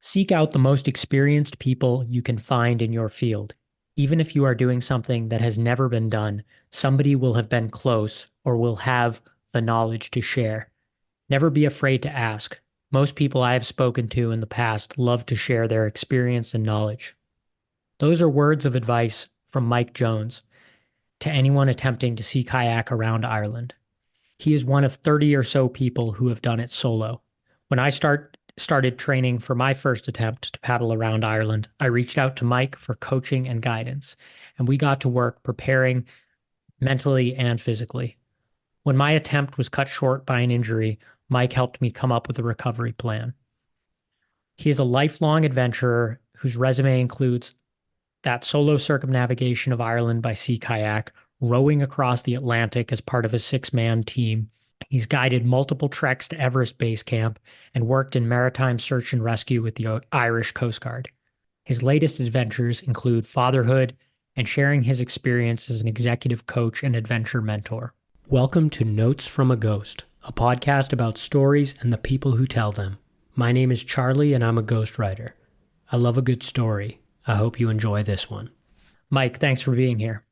Seek out the most experienced people you can find in your field. Even if you are doing something that has never been done, somebody will have been close or will have the knowledge to share. Never be afraid to ask. Most people I have spoken to in the past love to share their experience and knowledge. Those are words of advice from Mike Jones to anyone attempting to sea kayak around Ireland. He is one of 30 or so people who have done it solo. When I started training for my first attempt to paddle around Ireland, I reached out to Mike for coaching and guidance, and we got to work preparing mentally and physically. When my attempt was cut short by an injury, Mike helped me come up with a recovery plan. He is a lifelong adventurer whose resume includes that solo circumnavigation of Ireland by sea kayak, rowing across the Atlantic as part of a six-man team. He's guided multiple treks to Everest Basecamp and worked in maritime search and rescue with the Irish Coast Guard. His latest adventures include fatherhood and sharing his experience as an executive coach and adventure mentor. Welcome to Notes from a Ghost, a podcast about stories and the people who tell them. My name is Charlie and I'm a ghostwriter. I love a good story. I hope you enjoy this one. Mike, thanks for being here.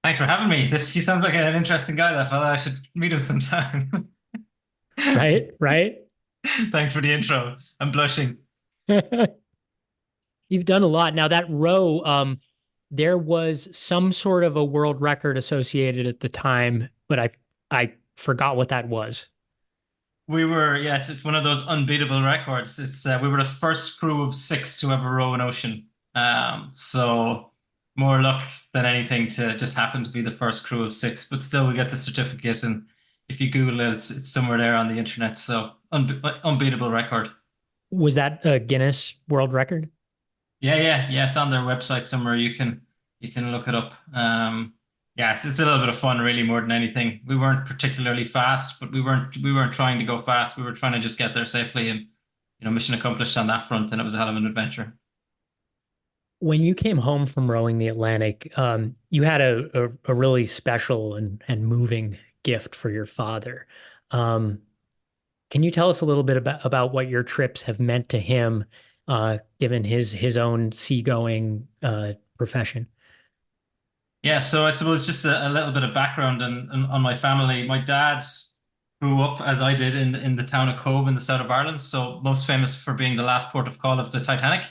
Thanks for having me. He sounds like an interesting guy, that fella. I should meet him sometime. Right? Right? Thanks for the intro. I'm blushing. You've done a lot. Now that row, there was some sort of a world record associated at the time, but I forgot what that was. Yeah, it's one of those unbeatable records. We were the first crew of six to ever row an ocean. So more luck than anything to just happen to be the first crew of six, but still we get the certificate, and if you Google it, it's somewhere there on the internet. So unbeatable record. Was that a Guinness World Record? Yeah. It's on their website somewhere. You can look it up. Yeah, it's a little bit of fun, really, more than anything. We weren't particularly fast, but we weren't trying to go fast. We were trying to just get there safely, and mission accomplished on that front. And it was a hell of an adventure. When you came home from rowing the Atlantic, you had a really special and moving gift for your father. Um, Can you tell us a little bit about what your trips have meant to him, given his own seagoing profession? Yeah, so I suppose just a little bit of background on my family. My dad grew up, as I did, in the town of Cove in the south of Ireland. So most famous for being the last port of call of the Titanic.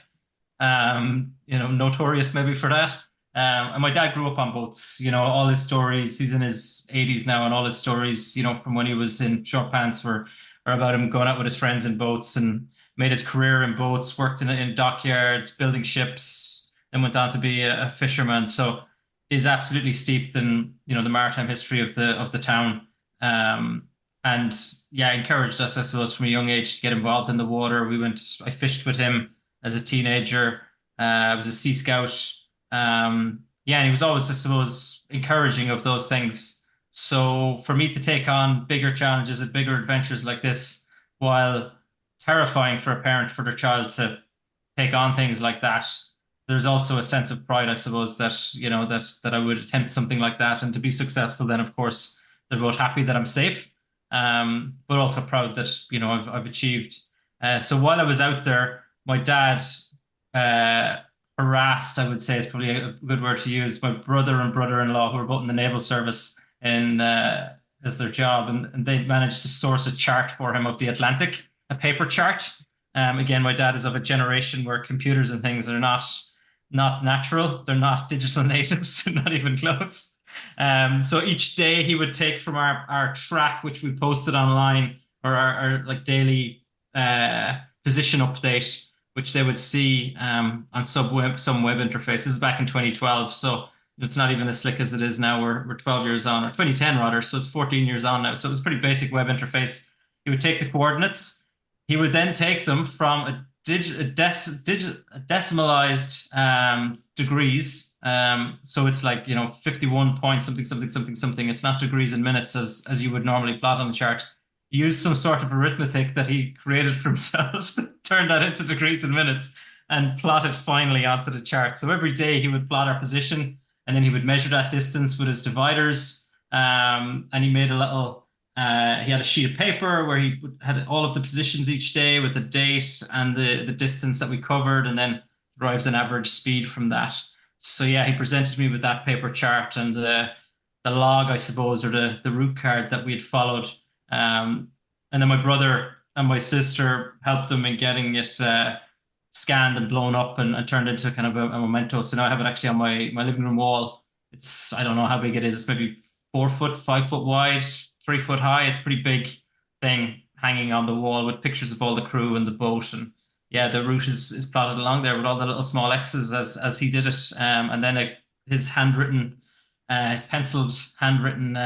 Notorious maybe for that. And my dad grew up on boats. All his stories. He's in his 80s now, and all his stories, from when he was in short pants were about him going out with his friends in boats and made his career in boats. Worked in dockyards, building ships, then went on to be a fisherman. So is absolutely steeped in the maritime history of the town. And yeah, encouraged us, I suppose, from a young age to get involved in the water. I fished with him as a teenager. I was a Sea Scout. Yeah, and he was always, I suppose, encouraging of those things. So for me to take on bigger challenges and bigger adventures like this, while terrifying for a parent for their child to take on things like that, there's also a sense of pride, I suppose, that I would attempt something like that and to be successful. Then, of course, they're both happy that I'm safe, but also proud that I've achieved. So while I was out there, my dad harassed, I would say, is probably a good word to use, my brother and brother-in-law, who were both in the naval service, in as their job, and they managed to source a chart for him of the Atlantic, a paper chart. Again, my dad is of a generation where computers and things are not natural. They're not digital natives, not even close. So each day he would take from our track, which we posted online, or our like daily position update, which they would see on some web interface. This is back in 2012, so it's not even as slick as it is now. We're 12 years on, or 2010 rather, so it's 14 years on now. So it was a pretty basic web interface. He would take the coordinates. He would then take them from decimalized degrees. So it's like 51 point something something something something. It's not degrees in minutes as you would normally plot on the chart. He used some sort of arithmetic that he created for himself to turn that into degrees in minutes and plot it finally onto the chart. So every day he would plot our position, and then he would measure that distance with his dividers. And he made a little He had a sheet of paper where he had all of the positions each day with the date and the distance that we covered, and then derived an average speed from that. So yeah, he presented me with that paper chart and the log, I suppose, or the route card that we had followed. And then my brother and my sister helped him in getting it scanned and blown up and turned into kind of a memento. So now I have it actually on my living room wall. It's I don't know how big it is. It's maybe 4 foot, 5 foot wide, 3 foot high. It's a pretty big thing hanging on the wall with pictures of all the crew and the boat. And yeah, the route is plotted along there with all the little small X's as he did it. And then his handwritten, his penciled handwritten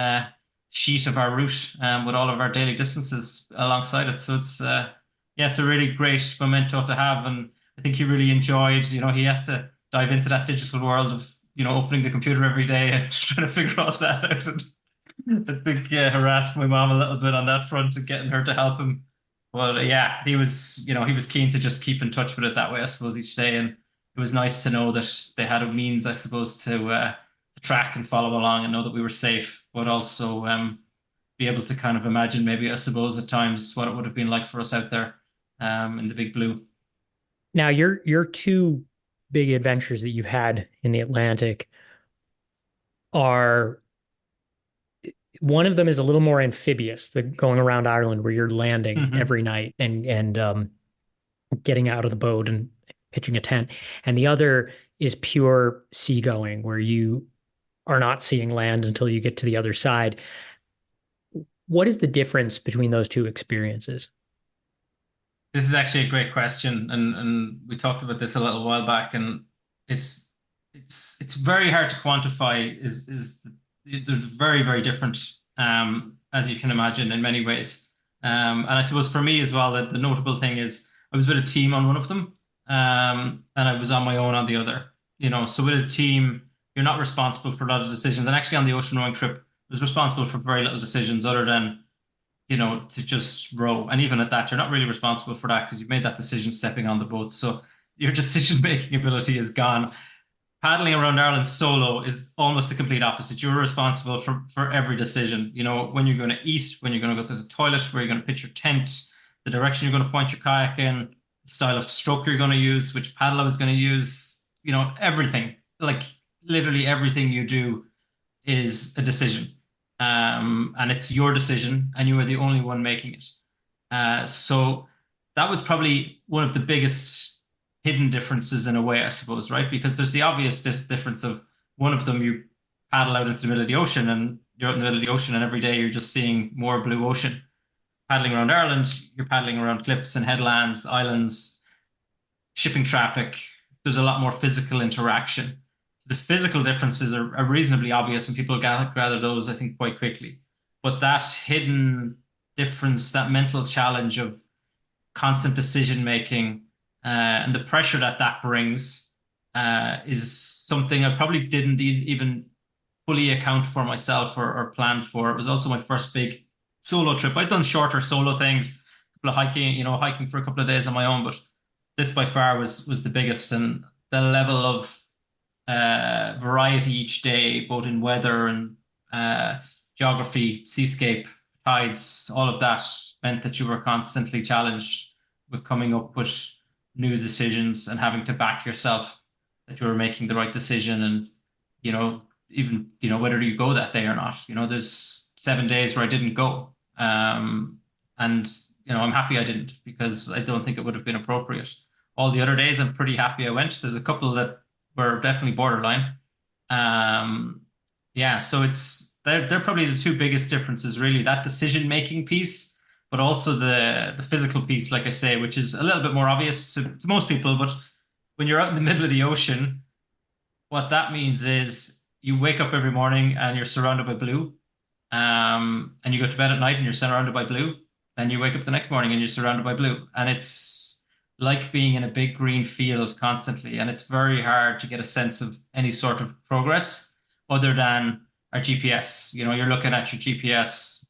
sheet of our route with all of our daily distances alongside it. So it's yeah, it's a really great memento to have. And I think he really enjoyed, he had to dive into that digital world of, opening the computer every day and trying to figure all that out. And I think harassed my mom a little bit on that front and getting her to help him. But yeah, he was keen to just keep in touch with it that way, I suppose, each day. And it was nice to know that they had a means, I suppose, to track and follow along and know that we were safe, but also be able to kind of imagine maybe, I suppose, at times what it would have been like for us out there in the big blue. Now, your two big adventures that you've had in the Atlantic are one of them is a little more amphibious, the going around Ireland where you're landing Hmm. every night and getting out of the boat and pitching a tent. And the other is pure seagoing where you are not seeing land until you get to the other side. What is the difference between those two experiences? This is actually a great question, and we talked about this a little while back, and it's it's very hard to quantify. They're very very different, as you can imagine, in many ways. And I suppose for me as well, that the notable thing is I was with a team on one of them, and I was on my own on the other. So with a team, you're not responsible for a lot of decisions. And actually, on the ocean rowing trip, I was responsible for very little decisions other than to just row. And even at that, you're not really responsible for that because you've made that decision stepping on the boat. So your decision-making ability is gone. Paddling around Ireland solo is almost the complete opposite. You're responsible for every decision. When you're going to eat, when you're going to go to the toilet, where you're going to pitch your tent, the direction you're going to point your kayak in, the style of stroke you're going to use, which paddle I was going to use, everything. Like literally everything you do is a decision. And it's your decision, and you are the only one making it. So that was probably one of the biggest hidden differences in a way, I suppose, right? Because there's the obvious difference of one of them, you paddle out into the middle of the ocean, and you're out in the middle of the ocean, and every day you're just seeing more blue ocean. Paddling around Ireland, you're paddling around cliffs and headlands, islands, shipping traffic. There's a lot more physical interaction. The physical differences are reasonably obvious, and people gather those, I think, quite quickly. But that hidden difference, that mental challenge of constant decision making, and the pressure that that brings, is something I probably didn't even fully account for myself or plan for. It was also my first big solo trip. I'd done shorter solo things, a couple of hiking, hiking for a couple of days on my own, but this by far was the biggest, and the level of variety each day, both in weather and geography, seascape, tides, all of that meant that you were constantly challenged with coming up with new decisions and having to back yourself that you were making the right decision. And, even, whether you go that day or not, there's 7 days where I didn't go. And, I'm happy I didn't because I don't think it would have been appropriate. All the other days, I'm pretty happy I went. There's a couple that were definitely borderline. Um, yeah, so they're probably the two biggest differences, really, that decision making piece, but also the physical piece, like I say, which is a little bit more obvious to most people. But when you're out in the middle of the ocean, what that means is you wake up every morning and you're surrounded by blue. And you go to bed at night and you're surrounded by blue. And you wake up the next morning and you're surrounded by blue. And it's like being in a big green field constantly. And it's very hard to get a sense of any sort of progress other than our GPS. You're looking at your GPS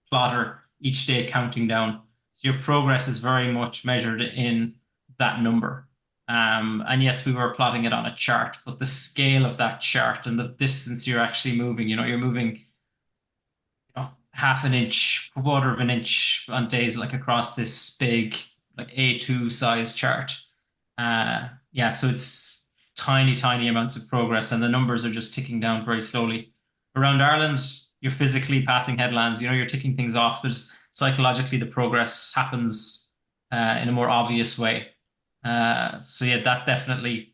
plotter each day counting down. So your progress is very much measured in that number. And yes, we were plotting it on a chart, but the scale of that chart and the distance you're actually moving, you're moving half an inch, quarter of an inch on days like across this big like A2 size chart. Yeah, so it's tiny, tiny amounts of progress, and the numbers are just ticking down very slowly. Around Ireland, you're physically passing headlands. You're ticking things off. There's psychologically the progress happens in a more obvious way. So yeah, that definitely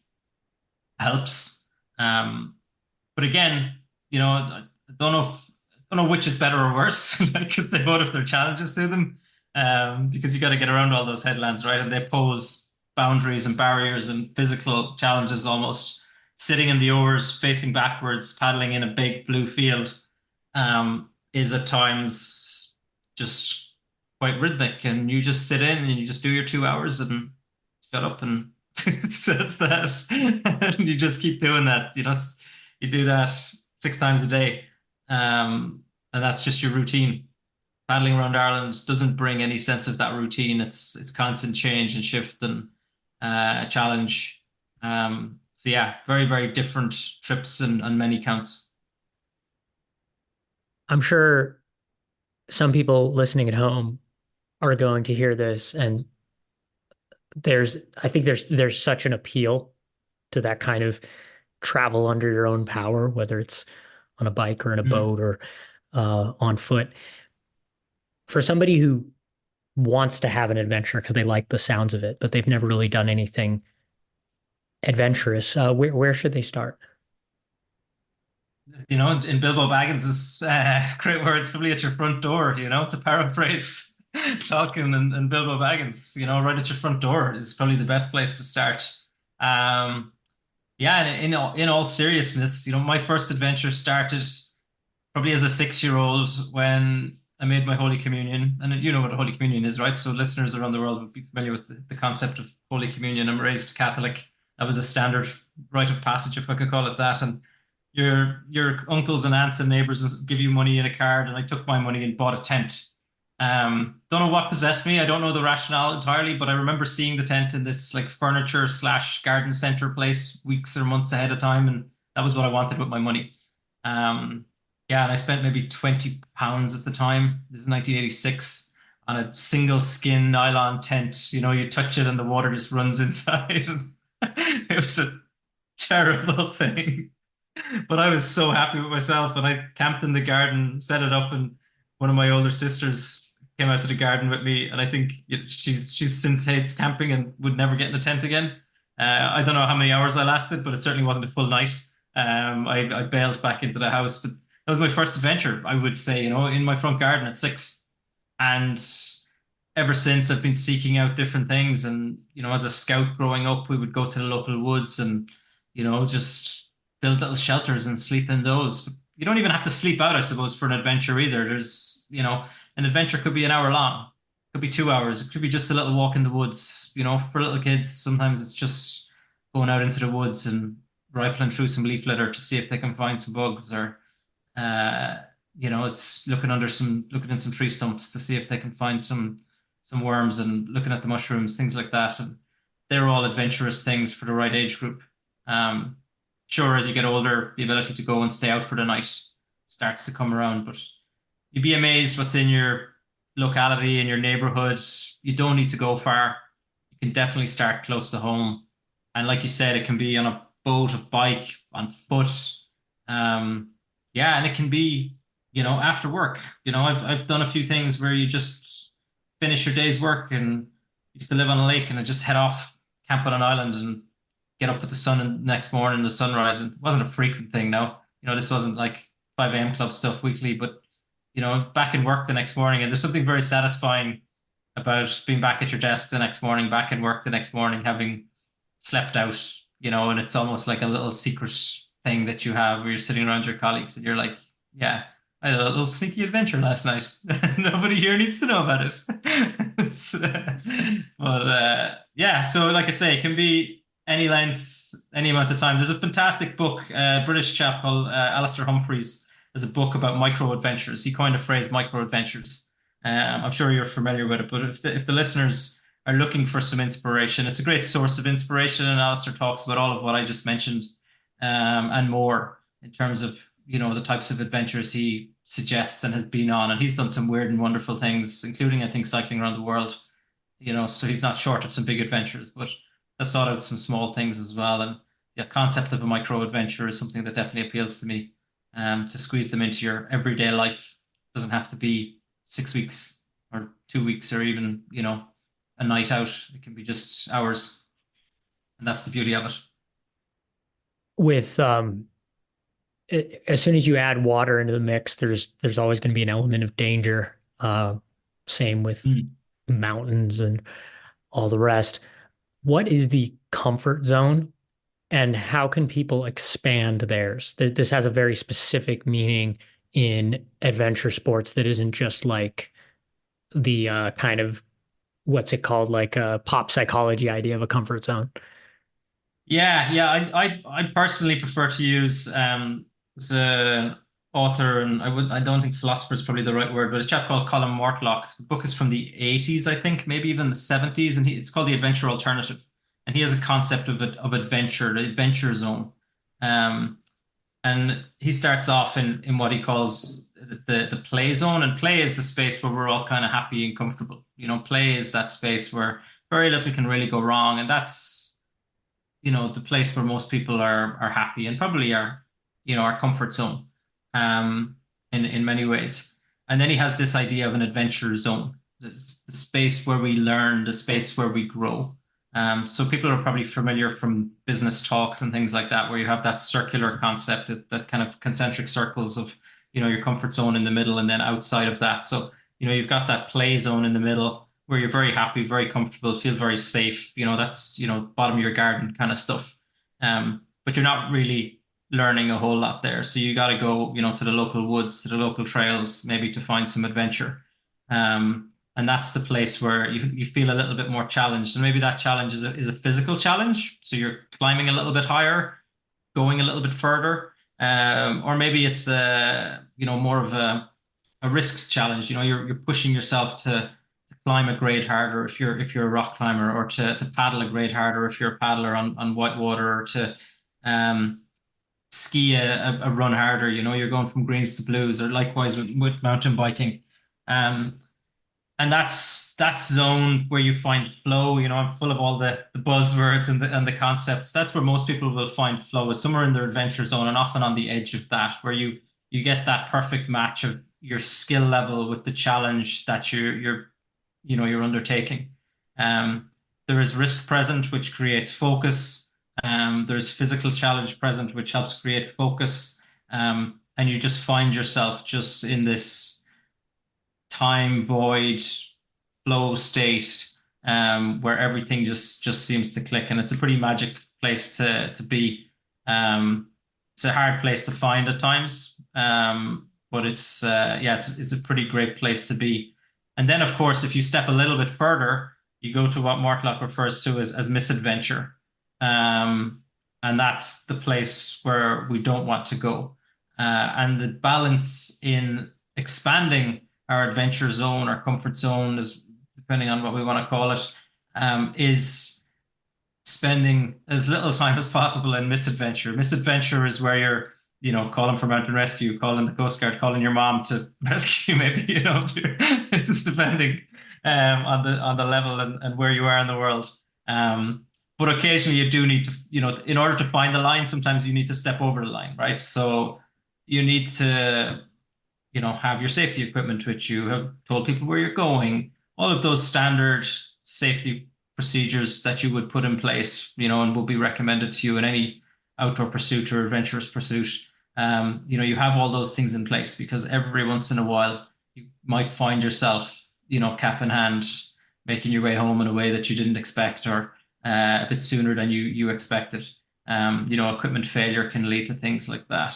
helps. Um, but again, I don't know which is better or worse, because they both have their challenges to them. Because you got to get around all those headlands, right? And they pose boundaries and barriers and physical challenges almost. Sitting in the oars, facing backwards, paddling in a big blue field, is at times just quite rhythmic. And you just sit in and you just do your 2 hours and shut up and so that's that. And you just keep doing that. You do that 6 times a day. And that's just your routine. Paddling around Ireland doesn't bring any sense of that routine. It's constant change and shift and challenge. So yeah, very, very different trips and many counts. I'm sure some people listening at home are going to hear this, and I think there's such an appeal to that kind of travel under your own power, whether it's on a bike or in a Mm. boat or on foot. For somebody who wants to have an adventure because they like the sounds of it, but they've never really done anything adventurous, where should they start? In Bilbo Baggins' great words, probably at your front door, to paraphrase Tolkien and Bilbo Baggins, right at your front door is probably the best place to start. Um, yeah, and in all seriousness, my first adventure started probably as a 6-year-old when I made my Holy Communion. And you know what a Holy Communion is, right? So listeners around the world would be familiar with the concept of Holy Communion. I'm raised Catholic. That was a standard rite of passage, if I could call it that. And your uncles and aunts and neighbors give you money in a card, and I took my money and bought a tent. Don't know what possessed me. I don't know the rationale entirely, but I remember seeing the tent in this like furniture slash garden center place weeks or months ahead of time, and that was what I wanted with my money. Um, yeah, and I spent maybe £20 at the time. This is 1986 on a single skin nylon tent. You touch it and the water just runs inside. It was a terrible thing. But I was so happy with myself, and I camped in the garden, set it up, and one of my older sisters came out to the garden with me, and I think she's since hates camping and would never get in a tent again. I don't know how many hours I lasted, but it certainly wasn't a full night. I bailed back into the house, but that was my first adventure, I would say, in my front garden at 6. And ever since, I've been seeking out different things. And, as a scout growing up, we would go to the local woods and, just build little shelters and sleep in those. But you don't even have to sleep out, I suppose, for an adventure either. An adventure could be an hour long, could be 2 hours, it could be just a little walk in the woods. For little kids, sometimes it's just going out into the woods and rifling through some leaf litter to see if they can find some bugs, or uh, it's looking in some tree stumps to see if they can find some worms, and looking at the mushrooms, things like that. And they're all adventurous things for the right age group. Um, sure, as you get older, the ability to go and stay out for the night starts to come around, but you'd be amazed what's in your locality, in your neighborhood. You don't need to go far. You can definitely start close to home. And like you said, it can be on a boat, a bike, on foot. Um, yeah, and it can be, after work. I've done a few things where you just finish your day's work and used to live on a lake, and I just head off, camp on an island, and get up with the sun and next morning, the sunrise. And it wasn't a frequent thing now. This wasn't like 5 a.m. club stuff weekly, but back in work the next morning. And there's something very satisfying about being back at your desk the next morning, back in work the next morning, having slept out, and it's almost like a little secret thing that you have where you're sitting around your colleagues and you're like, yeah, I had a little sneaky adventure last night. Nobody here needs to know about it. But yeah, so like I say, it can be any length, any amount of time. There's a fantastic book, British chap called Alistair Humphreys. There's a book about micro adventures. He coined a phrase, micro adventures. I'm sure you're familiar with it, but if the listeners are looking for some inspiration, it's a great source of inspiration. And Alistair talks about all of what I just mentioned, and more, in terms of the types of adventures he suggests and has been on. And he's done some weird and wonderful things, including, I think, cycling around the world. So he's not short of some big adventures, but has sought out some small things as well. And the concept of a micro adventure is something that definitely appeals to me. To squeeze them into your everyday life. Doesn't have to be 6 weeks or 2 weeks or even, a night out. It can be just hours. And that's the beauty of it. With as soon as you add water into the mix, there's always going to be an element of danger. Same with Mm. mountains and all the rest. What is the comfort zone, and how can people expand theirs? This has a very specific meaning in adventure sports that isn't just like the kind of what's it called, like a pop psychology idea of a comfort zone. Yeah, yeah. I personally prefer to use as an author, and I don't think philosopher is probably the right word, but a chap called Colin Mortlock. The book is from the 80s, I think, maybe even the 70s, and it's called The Adventure Alternative. And he has a concept of adventure, the adventure zone. Um, and he starts off in what he calls the play zone, and play is the space where we're all kind of happy and comfortable. Play is that space where very little can really go wrong, and that's the place where most people are happy and probably our comfort zone, um, in many ways. And then he has this idea of an adventure zone, the space where we learn, the space where we grow. So people are probably familiar from business talks and things like that, where you have that circular concept, that kind of concentric circles of, your comfort zone in the middle and then outside of that. So, you've got that play zone in the middle where you're very happy, very comfortable, feel very safe. That's, bottom of your garden kind of stuff. But you're not really learning a whole lot there. So you got to go, to the local woods, to the local trails, maybe to find some adventure. And that's the place where you feel a little bit more challenged. And maybe that challenge is a physical challenge. So you're climbing a little bit higher, going a little bit further. Or maybe it's more of a risk challenge. You're pushing yourself to climb a grade harder if you're a rock climber, or to paddle a grade harder if you're a paddler on whitewater, or to um, ski a run harder. You're going from greens to blues, or likewise with mountain biking. Um, and that's that zone where you find flow. I'm full of all the buzzwords and the concepts. That's where most people will find flow, is somewhere in their adventure zone, and often on the edge of that, where you get that perfect match of your skill level with the challenge that you're undertaking. Um, there is risk present, which creates focus. There's physical challenge present, which helps create focus. And you just find yourself just in this time void flow state, where everything just seems to click, and it's a pretty magic place to be. It's a hard place to find at times, but it's a pretty great place to be. And then, of course, if you step a little bit further, you go to what Mortlock refers to as misadventure, and that's the place where we don't want to go. And the balance in expanding our adventure zone, our comfort zone, is depending on what we want to call it, is spending as little time as possible in misadventure. Misadventure is where you're, calling for mountain rescue, calling the Coast Guard, calling your mom to rescue, maybe, it's just depending on the level and where you are in the world. But occasionally you do need to, in order to find the line, sometimes you need to step over the line, right? So you need to have your safety equipment with you, have told people where you're going, all of those standard safety procedures that you would put in place, and will be recommended to you in any outdoor pursuit or adventurous pursuit. You have all those things in place, because every once in a while you might find yourself, cap in hand, making your way home in a way that you didn't expect, or a bit sooner than you expected. Equipment failure can lead to things like that.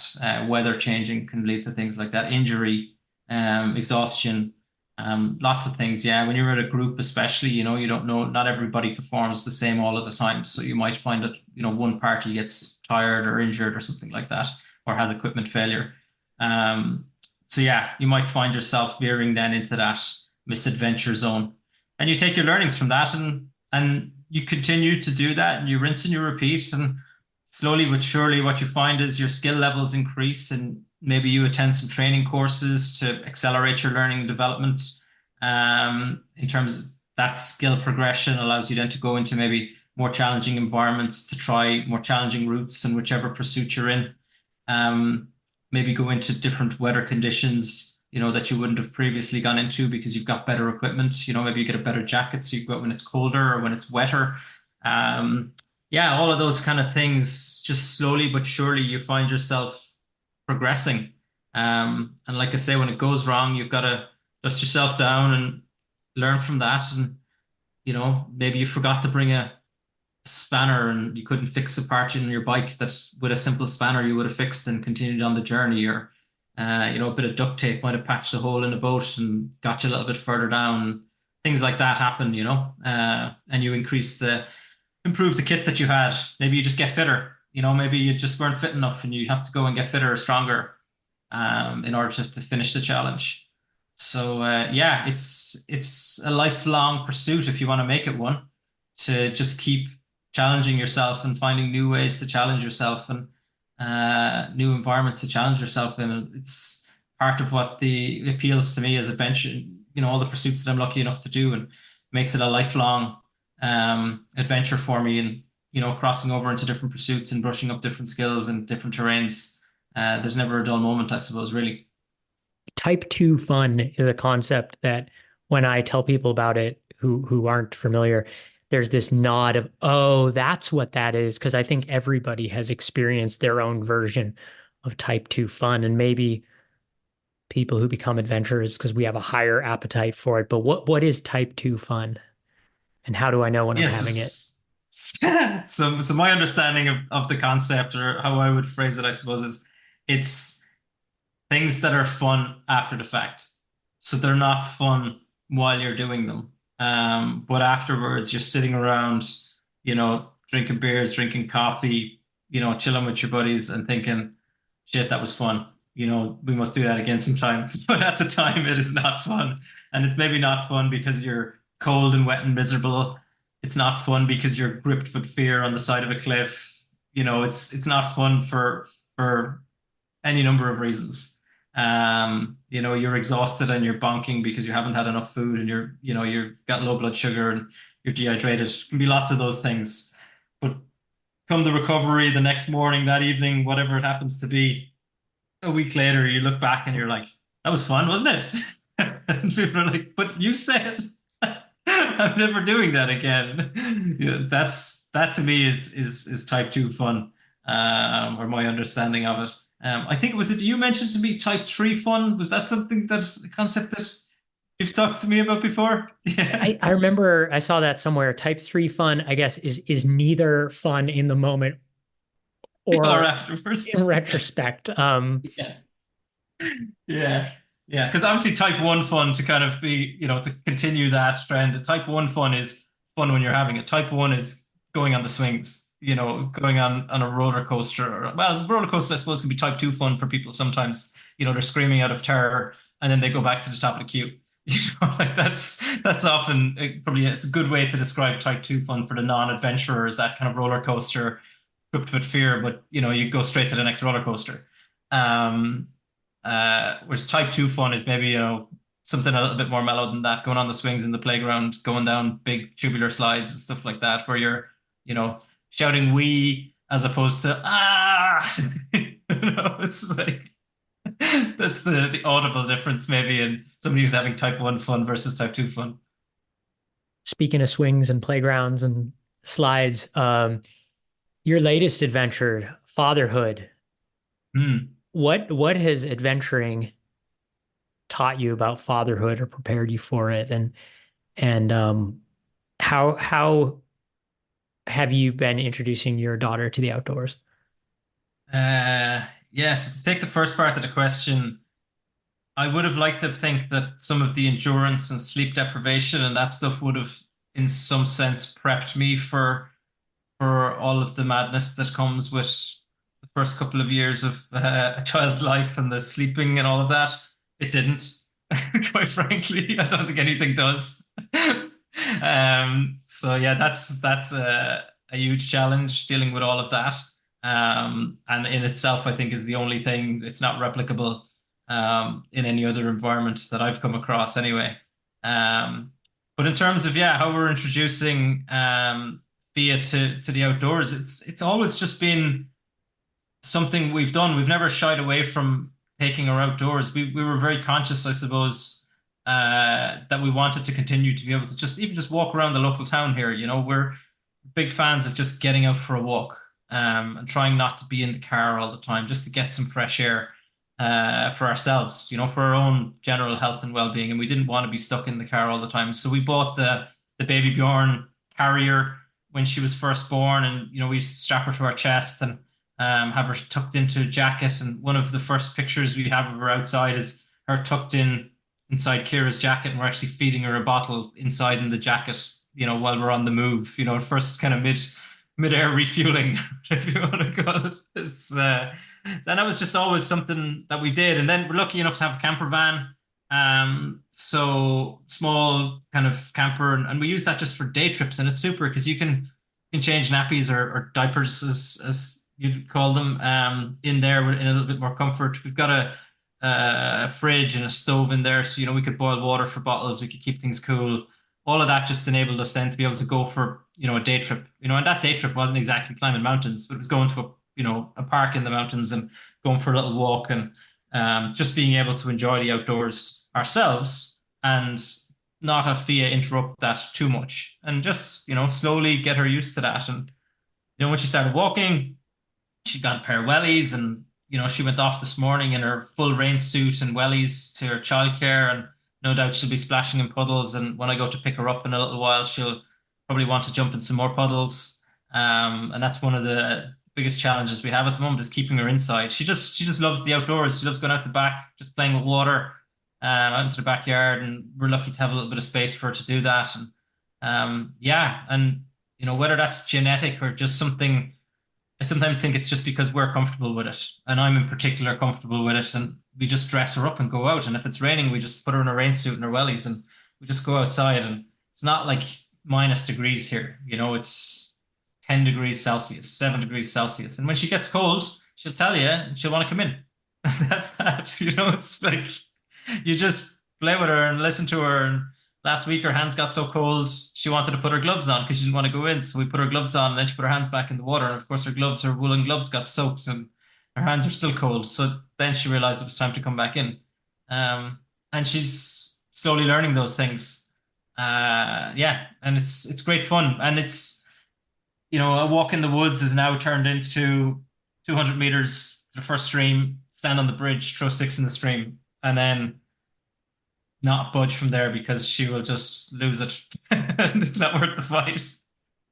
Weather changing can lead to things like that. Injury, exhaustion, lots of things. Yeah, when you're at a group, especially, you don't know. Not everybody performs the same all of the time. So you might find that one party gets tired or injured or something like that, or has equipment failure. So yeah, you might find yourself veering then into that misadventure zone, and you take your learnings from that, and you continue to do that, and you rinse and you repeat, and slowly but surely what you find is your skill levels increase, and maybe you attend some training courses to accelerate your learning and development. In terms of that skill progression allows you then to go into maybe more challenging environments to try more challenging routes in whichever pursuit you're in. Um, Maybe go into different weather conditions, that you wouldn't have previously gone into because you've got better equipment. Maybe you get a better jacket so you go out when it's colder or when it's wetter. Um, yeah, all of those kind of things, just slowly but surely you find yourself progressing. And like I say, when it goes wrong, you've got to dust yourself down and learn from that. And, maybe you forgot to bring a spanner and you couldn't fix a part in your bike that with a simple spanner you would have fixed and continued on the journey, or a bit of duct tape might have patched a hole in the boat and got you a little bit further down. Things like that happen, and you improve the kit that you had. Maybe you just get fitter, maybe you just weren't fit enough and you have to go and get fitter or stronger in order to finish the challenge. So yeah, it's a lifelong pursuit if you want to make it one, to just keep challenging yourself and finding new ways to challenge yourself and new environments to challenge yourself in. And it's part of what the appeals to me as adventure, all the pursuits that I'm lucky enough to do, and makes it a lifelong adventure for me. And crossing over into different pursuits and brushing up different skills and different terrains. There's never a dull moment, I suppose, really. Type 2 fun is a concept that when I tell people about it who aren't familiar, there's this nod of, oh, that's what that is. Because I think everybody has experienced their own version of type 2 fun. And maybe people who become adventurers because we have a higher appetite for it. But what is type 2 fun? And how do I know when I'm having it? Yes. So my understanding of the concept, or how I would phrase it, I suppose, is it's things that are fun after the fact. So they're not fun while you're doing them. But afterwards, you're sitting around, drinking beers, drinking coffee, chilling with your buddies and thinking, shit, that was fun. We must do that again sometime. But at the time, it is not fun. And it's maybe not fun because you're cold and wet and miserable. It's not fun because you're gripped with fear on the side of a cliff. It's not fun for any number of reasons. You're exhausted and you're bonking because you haven't had enough food and you've got low blood sugar and you're dehydrated. It can be lots of those things. But come the recovery, the next morning, that evening, whatever it happens to be, a week later, you look back and you're like, that was fun, wasn't it? And people are like, but you said I'm never doing that again. That to me is type 2 fun, or my understanding of it. I think you mentioned to me type 3 fun? Was that something that's a concept that you've talked to me about before? Yeah. I remember I saw that somewhere. Type 3 fun, I guess, is neither fun in the moment Or or afterwards. in Yeah. retrospect. Yeah. Yeah. Yeah. Because obviously type 1 fun, to kind of be, to continue that trend. Type 1 fun is fun when you're having it. Type 1 is going on the swings, going on a roller coaster. Well, roller coaster, I suppose, can be type 2 fun for people sometimes. They're screaming out of terror and then they go back to the top of the queue. Like that's often probably it's a good way to describe type 2 fun for the non-adventurers, that kind of roller coaster gripped with fear, but you go straight to the next roller coaster. Um, Whereas type 2 fun is maybe, something a little bit more mellow than that, going on the swings in the playground, going down big tubular slides and stuff like that, where you're, shouting "wee" as opposed to "ah." It's like that's the audible difference maybe in somebody who's having type 1 fun versus type 2 fun. Speaking of swings and playgrounds and slides, your latest adventure, fatherhood. Hmm. What has adventuring taught you about fatherhood or prepared you for it? And how have you been introducing your daughter to the outdoors? Yeah, so to take the first part of the question, I would have liked to think that some of the endurance and sleep deprivation and that stuff would have, in some sense, prepped me for all of the madness that comes with the first couple of years of a child's life and the sleeping and all of that. It didn't, quite frankly. I don't think anything does. So yeah, that's a huge challenge dealing with all of that. And in itself, I think is the only thing, it's not replicable in any other environment that I've come across anyway. Um, but in terms of, yeah, how we're introducing Fia to the outdoors, it's always just been something we've done. We've never shied away from taking her outdoors. We were very conscious, I suppose, that we wanted to continue to be able to just even just walk around the local town here. You know, we're big fans of just getting out for a walk, and trying not to be in the car all the time, just to get some fresh air for ourselves, you know, for our own general health and well-being. And we didn't want to be stuck in the car all the time. So we bought the baby Bjorn carrier when she was first born, and you know, we used to strap her to our chest and have her tucked into a jacket. And one of the first pictures we have of her outside is her tucked in inside Kira's jacket, and we're actually feeding her a bottle inside in the jacket, you know, while we're on the move. You know, first kind of mid-air refueling, if you want to call it. It's and that was just always something that we did. And then we're lucky enough to have a camper van. So small kind of camper, and we use that just for day trips, and it's super because you can change nappies or diapers as you'd call them in there in a little bit more comfort. We've got a fridge and a stove in there, so you know we could boil water for bottles. We could keep things cool. All of that just enabled us then to be able to go for a day trip. You know, and that day trip wasn't exactly climbing mountains, but it was going to a park in the mountains and going for a little walk and just being able to enjoy the outdoors ourselves and not have Fia interrupt that too much and just slowly get her used to that. And when she started walking, she got a pair of wellies, and she went off this morning in her full rain suit and wellies to her childcare, and no doubt she'll be splashing in puddles. And when I go to pick her up in a little while, she'll probably want to jump in some more puddles. And that's one of the biggest challenges we have at the moment, is keeping her inside. She just loves the outdoors. She loves going out the back, just playing with water, out into the backyard, and we're lucky to have a little bit of space for her to do that. And yeah, and whether that's genetic or just something, I sometimes think it's just because we're comfortable with it, and I'm in particular comfortable with it, and we just dress her up and go out. And if it's raining, we just put her in a rain suit and her wellies, and we just go outside. And it's not like minus degrees here, it's 10 degrees Celsius, 7 degrees Celsius. And when she gets cold, she'll tell you and she'll want to come in. That's that. It's like you just play with her and listen to her. And last week, her hands got so cold, she wanted to put her gloves on because she didn't want to go in. So we put her gloves on, and then she put her hands back in the water. And of course, her woolen gloves got soaked, and her hands are still cold. So then she realized it was time to come back in. And she's slowly learning those things. Yeah, and it's great fun. And it's a walk in the woods is now turned into 200 meters to the first stream, stand on the bridge, throw sticks in the stream, and then not budge from there because she will just lose it. And it's not worth the fight.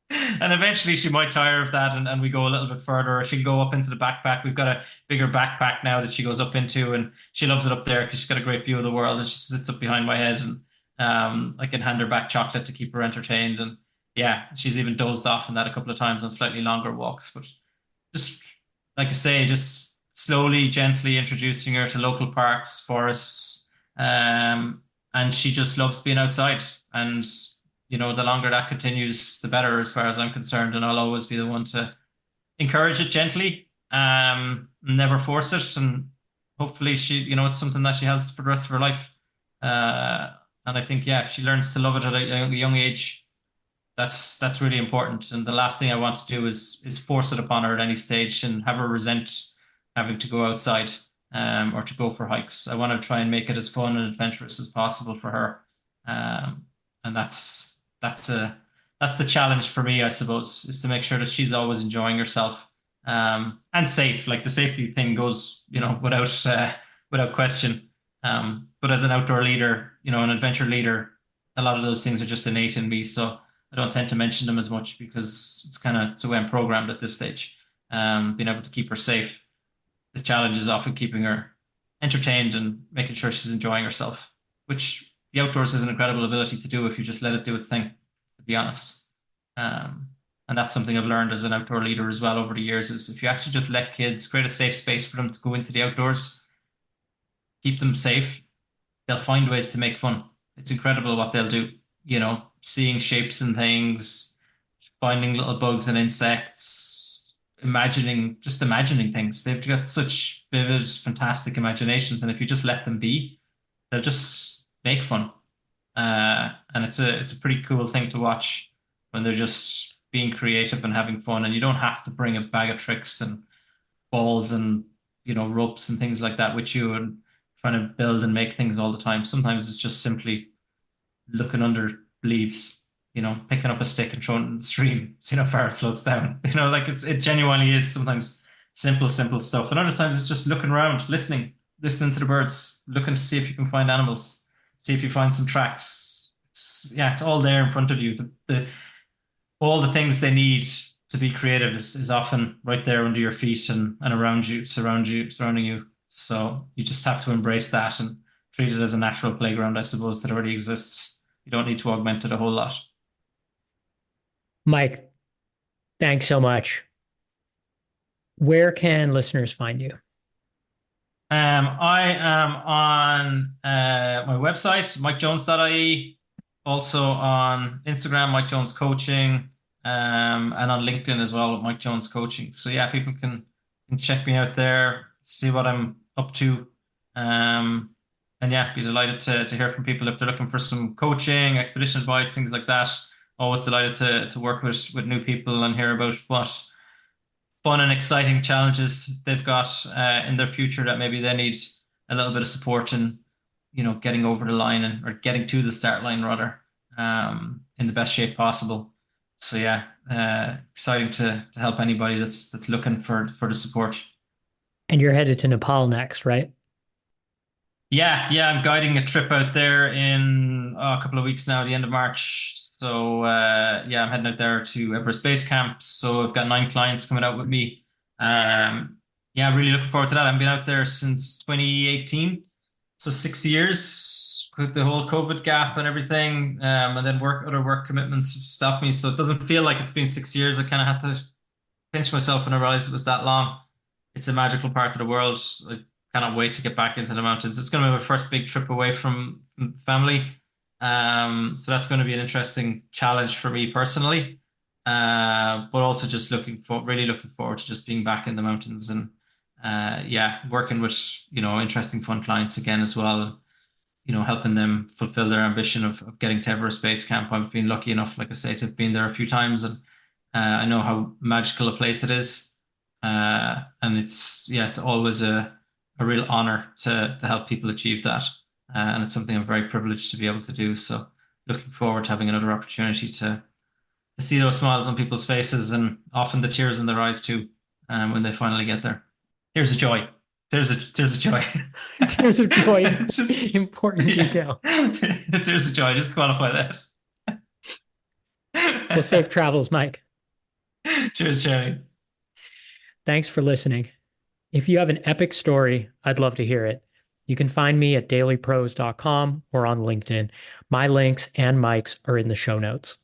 And eventually she might tire of that, and we go a little bit further, or she can go up into the backpack. We've got a bigger backpack now that she goes up into, and she loves it up there because she's got a great view of the world, and she sits up behind my head, and I can hand her back chocolate to keep her entertained. And yeah, she's even dozed off in that a couple of times on slightly longer walks. But just like I say, just slowly, gently introducing her to local parks, forests, and she just loves being outside. And the longer that continues, the better, as far as I'm concerned. And I'll always be the one to encourage it gently, never force it. And hopefully it's something that she has for the rest of her life. And I think, yeah, if she learns to love it at a young age, that's really important. And the last thing I want to do is force it upon her at any stage and have her resent having to go outside, or to go for hikes. I want to try and make it as fun and adventurous as possible for her. And that's the challenge for me, I suppose, is to make sure that she's always enjoying herself, and safe. Like the safety thing goes, without question. But as an outdoor leader, an adventure leader, a lot of those things are just innate in me. So I don't tend to mention them as much because it's the way I'm programmed at this stage. Being able to keep her safe. The challenge is often keeping her entertained and making sure she's enjoying herself, which the outdoors is an incredible ability to do if you just let it do its thing, to be honest. And that's something I've learned as an outdoor leader as well over the years, is if you actually just let kids create a safe space for them to go into the outdoors, keep them safe, they'll find ways to make fun. It's incredible what they'll do, seeing shapes and things, finding little bugs and insects. imagining things. They've got such vivid, fantastic imaginations, and if you just let them be, they'll just make fun. And it's a pretty cool thing to watch when they're just being creative and having fun. And you don't have to bring a bag of tricks and balls and ropes and things like that with you and trying to build and make things all the time. Sometimes it's just simply looking under leaves, picking up a stick and throwing it in the stream, seeing how far it floats down. Like it genuinely is sometimes simple stuff. And other times it's just looking around, listening to the birds, looking to see if you can find animals, see if you find some tracks. It's all there in front of you. All the things they need to be creative is often right there under your feet and around you, surrounding you. So you just have to embrace that and treat it as a natural playground, I suppose, that already exists. You don't need to augment it a whole lot. Mike, thanks so much. Where can listeners find you? I am on my website, mikejones.ie, also on Instagram, Mike Jones Coaching, and on LinkedIn as well, Mike Jones Coaching. So yeah, people can check me out there, see what I'm up to. And yeah, be delighted to hear from people if they're looking for some coaching, expedition advice, things like that. Always delighted to work with new people and hear about what fun and exciting challenges they've got in their future that maybe they need a little bit of support in, getting over the line or getting to the start line rather, in the best shape possible. So yeah, exciting to help anybody that's looking for the support. And you're headed to Nepal next, right? Yeah, I'm guiding a trip out there in a couple of weeks now, the end of March. So yeah, I'm heading out there to Everest Basecamp. So I've got 9 clients coming out with me. Yeah, really looking forward to that. I've been out there since 2018, so 6 years with the whole COVID gap and everything, and then other work commitments stopped me. So it doesn't feel like it's been 6 years. I kind of had to pinch myself when I realized it was that long. It's a magical part of the world. I cannot wait to get back into the mountains. It's going to be my first big trip away from family. So that's going to be an interesting challenge for me personally. But also just really looking forward to just being back in the mountains and yeah, working with, interesting fun clients again as well. And, helping them fulfill their ambition of getting to Everest Base Camp. I've been lucky enough, like I say, to have been there a few times and I know how magical a place it is. And it's always a real honor to help people achieve that. And it's something I'm very privileged to be able to do. So looking forward to having another opportunity to see those smiles on people's faces and often the tears in their eyes too, when they finally get there. Tears of joy. There's a joy. Tears of joy, Just important yeah. detail. There's a joy. Just qualify Well, safe that. travels, Mike. Cheers, Jerry. Thanks for listening. If you have an epic story, I'd love to hear it. You can find me at dailypros.com or on LinkedIn. My links and Mike's are in the show notes.